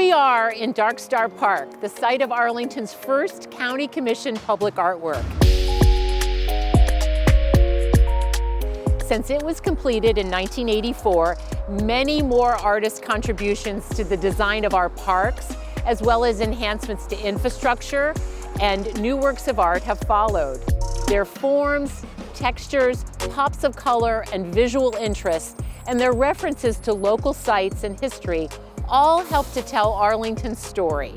we are in Dark Star Park, the site of Arlington's first county commissioned public artwork. Since it was completed in 1984, many more artist contributions to the design of our parks, as well as enhancements to infrastructure and new works of art have followed. Their forms, textures, pops of color, and visual interest, and their references to local sites and history all help to tell Arlington's story.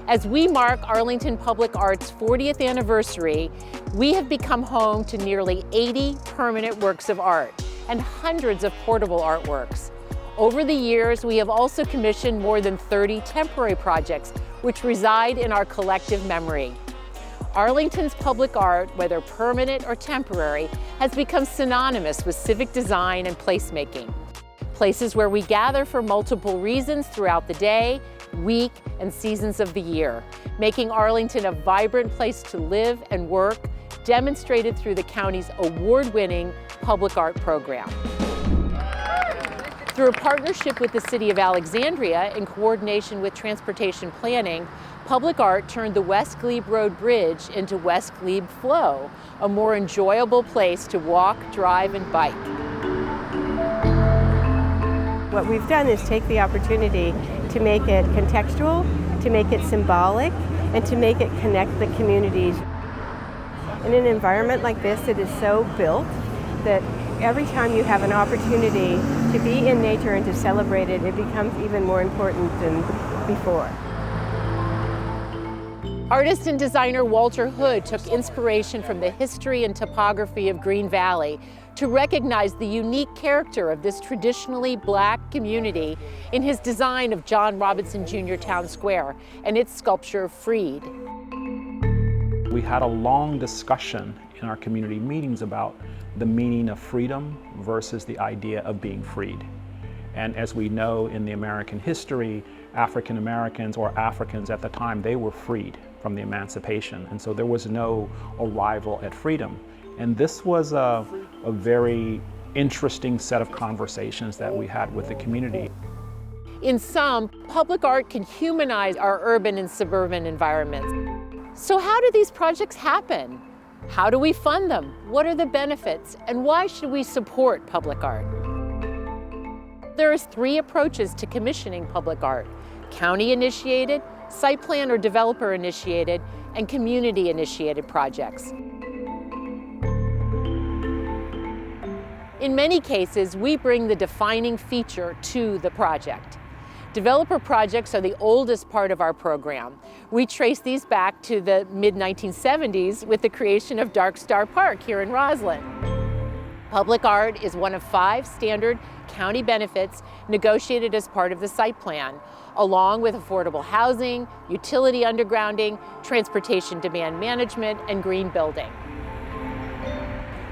As we mark Arlington Public Art's 40th anniversary, we have become home to nearly 80 permanent works of art and hundreds of portable artworks. Over the years, we have also commissioned more than 30 temporary projects, which reside in our collective memory. Arlington's public art, whether permanent or temporary, has become synonymous with civic design and placemaking. Places where we gather for multiple reasons throughout the day, week, and seasons of the year, making Arlington a vibrant place to live and work, demonstrated through the county's award-winning public art program. Through a partnership with the City of Alexandria in coordination with transportation planning, public art turned the West Glebe Road Bridge into West Glebe Flow, a more enjoyable place to walk, drive, and bike. What we've done is take the opportunity to make it contextual, to make it symbolic, and to make it connect the communities. In an environment like this, it is so built that every time you have an opportunity to be in nature and to celebrate it, it becomes even more important than before. Artist and designer Walter Hood took inspiration from the history and topography of Green Valley to recognize the unique character of this traditionally Black community in his design of John Robinson Jr. Town Square and its sculpture, Freed. We had a long discussion in our community meetings about the meaning of freedom versus the idea of being freed. And as we know in the American history, African Americans or Africans at the time, they were freed from the emancipation. And so there was no arrival at freedom. And this was a very interesting set of conversations that we had with the community. In sum, public art can humanize our urban and suburban environments. So how do these projects happen? How do we fund them? What are the benefits? And why should we support public art? There are 3 approaches to commissioning public art: county-initiated, site plan or developer-initiated, and community-initiated projects. In many cases, we bring the defining feature to the project. Developer projects are the oldest part of our program. We trace these back to the mid-1970s with the creation of Dark Star Park here in Roslyn. Public art is one of 5 standard county benefits negotiated as part of the site plan, along with affordable housing, utility undergrounding, transportation demand management, and green building.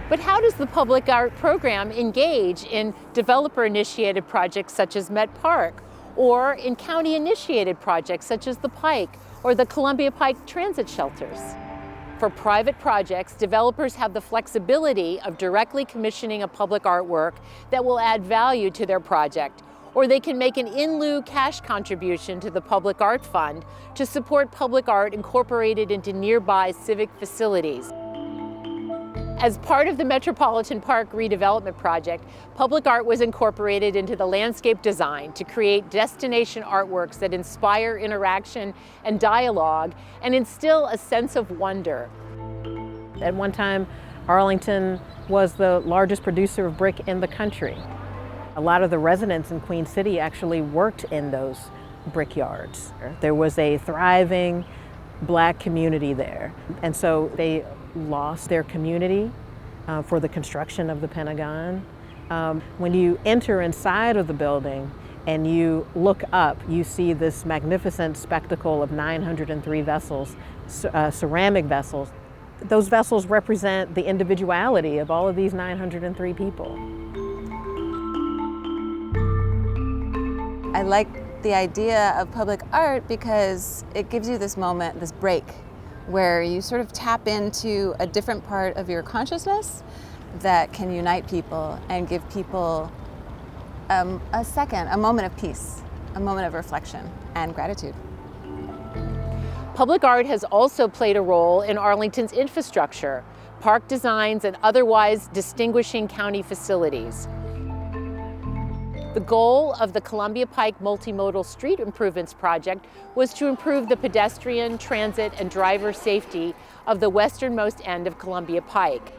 But how does the public art program engage in developer-initiated projects such as Met Park, or in county-initiated projects such as the Pike or the Columbia Pike Transit Shelters? For private projects, developers have the flexibility of directly commissioning a public artwork that will add value to their project, or they can make an in lieu cash contribution to the Public Art Fund to support public art incorporated into nearby civic facilities. As part of the Metropolitan Park redevelopment project, public art was incorporated into the landscape design to create destination artworks that inspire interaction and dialogue and instill a sense of wonder. At one time, Arlington was the largest producer of brick in the country. A lot of the residents in Queen City actually worked in those brickyards. There was a thriving Black community there, and so they lost their community for the construction of the Pentagon. When you enter inside of the building and you look up, you see this magnificent spectacle of 903 vessels, ceramic vessels. Those vessels represent the individuality of all of these 903 people. I like the idea of public art because it gives you this moment, this break, where you sort of tap into a different part of your consciousness that can unite people and give people a moment of peace. a moment of reflection and gratitude. Public art has also played a role in Arlington's infrastructure, park designs, and otherwise distinguishing county facilities. The goal of the Columbia Pike Multimodal Street Improvements Project was to improve the pedestrian, transit, and driver safety of the westernmost end of Columbia Pike.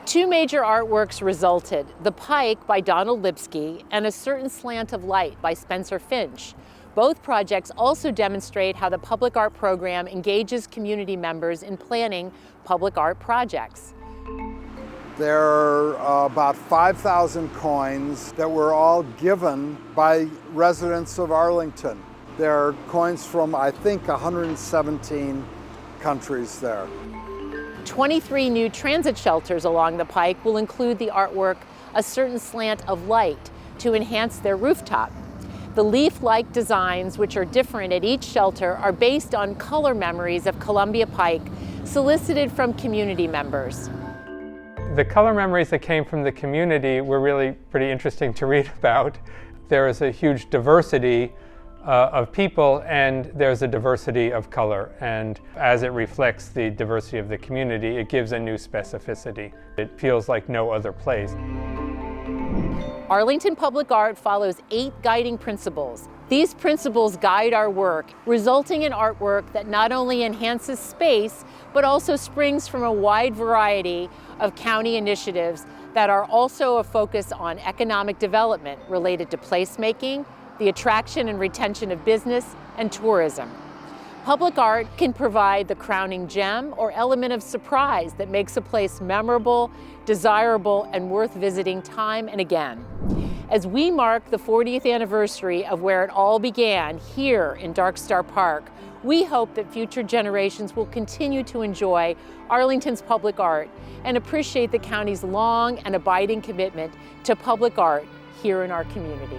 Two major artworks resulted, The Pike by Donald Lipsky and A Certain Slant of Light by Spencer Finch. Both projects also demonstrate how the public art program engages community members in planning public art projects. There are about 5,000 coins that were all given by residents of Arlington. There are coins from, I think, 117 countries there. 23 new transit shelters along the Pike will include the artwork A Certain Slant of Light to enhance their rooftop. The leaf-like designs, which are different at each shelter, are based on color memories of Columbia Pike solicited from community members. The color memories that came from the community were really pretty interesting to read about. There is a huge diversity of people, and there's a diversity of color. And as it reflects the diversity of the community, it gives a new specificity. It feels like no other place. Arlington Public Art follows 8 guiding principles. These principles guide our work, resulting in artwork that not only enhances space, but also springs from a wide variety of county initiatives that are also a focus on economic development related to placemaking, the attraction and retention of business, and tourism. Public art can provide the crowning gem or element of surprise that makes a place memorable, desirable, and worth visiting time and again. As we mark the 40th anniversary of where it all began here in Dark Star Park, we hope that future generations will continue to enjoy Arlington's public art and appreciate the county's long and abiding commitment to public art here in our community.